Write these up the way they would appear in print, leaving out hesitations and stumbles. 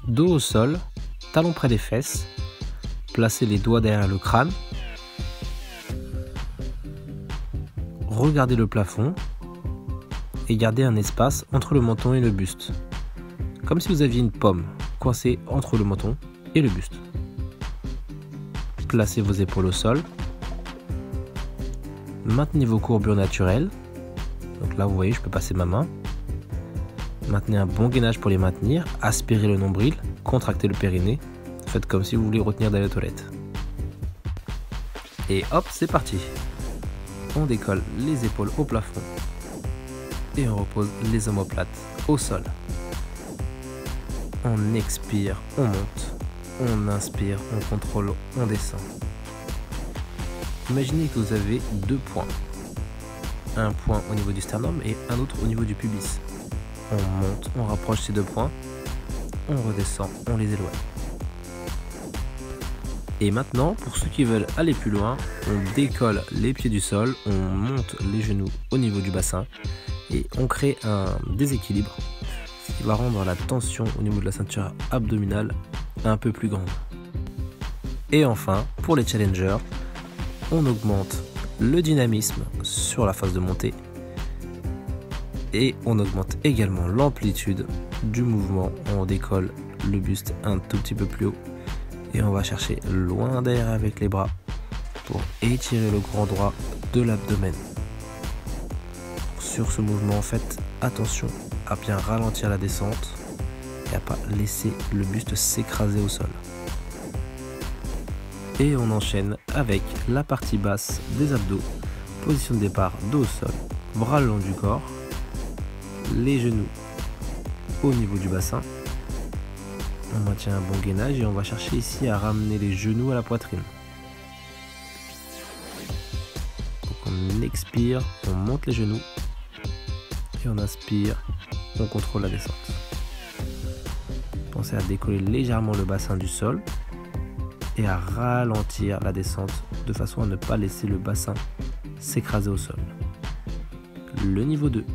Dos au sol, talons près des fesses, placez les doigts derrière le crâne, regardez le plafond et gardez un espace entre le menton et le buste, comme si vous aviez une pomme coincée entre le menton et le buste. Placez vos épaules au sol, maintenez vos courbures naturelles, donc là vous voyez je peux passer ma main. Maintenez un bon gainage pour les maintenir, aspirez le nombril, contractez le périnée, faites comme si vous vouliez retenir d'aller aux toilettes. Et hop, c'est parti. On décolle les épaules au plafond et on repose les omoplates au sol. On expire, on monte, on inspire, on contrôle, on descend. Imaginez que vous avez deux points. Un point au niveau du sternum et un autre au niveau du pubis. On monte, on rapproche ces deux points, on redescend, on les éloigne. Et maintenant, pour ceux qui veulent aller plus loin, on décolle les pieds du sol, on monte les genoux au niveau du bassin et on crée un déséquilibre, ce qui va rendre la tension au niveau de la ceinture abdominale un peu plus grande. Et enfin, pour les challengers, on augmente le dynamisme sur la phase de montée et on augmente également l'amplitude du mouvement. On décolle le buste un tout petit peu plus haut et on va chercher loin derrière avec les bras pour étirer le grand droit de l'abdomen. Sur ce mouvement, faites attention à bien ralentir la descente et à pas laisser le buste s'écraser au sol. Et on enchaîne avec la partie basse des abdos. Position de départ, dos au sol, bras le long du corps, les genoux au niveau du bassin. On maintient un bon gainage et on va chercher ici à ramener les genoux à la poitrine. Donc on expire, on monte les genoux et on inspire, on contrôle la descente. Pensez à décoller légèrement le bassin du sol et à ralentir la descente de façon à ne pas laisser le bassin s'écraser au sol. Le niveau 2.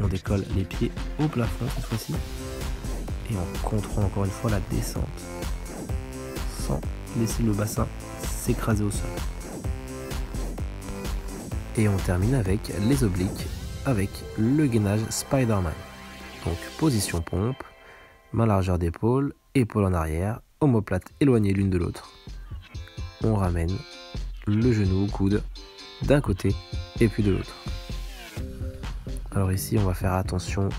On décolle les pieds au plafond cette fois-ci et on contrôle encore une fois la descente sans laisser le bassin s'écraser au sol. Et on termine avec les obliques avec le gainage Spider-Man. Donc position pompe, main largeur d'épaule, épaule en arrière, omoplate éloignées l'une de l'autre. On ramène le genou au coude d'un côté et puis de l'autre. Alors ici, on va faire attention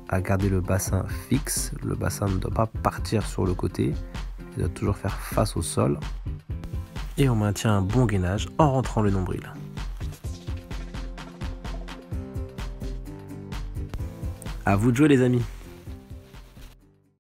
à garder le bassin fixe. Le bassin ne doit pas partir sur le côté. Il doit toujours faire face au sol. Et on maintient un bon gainage en rentrant le nombril. À vous de jouer les amis!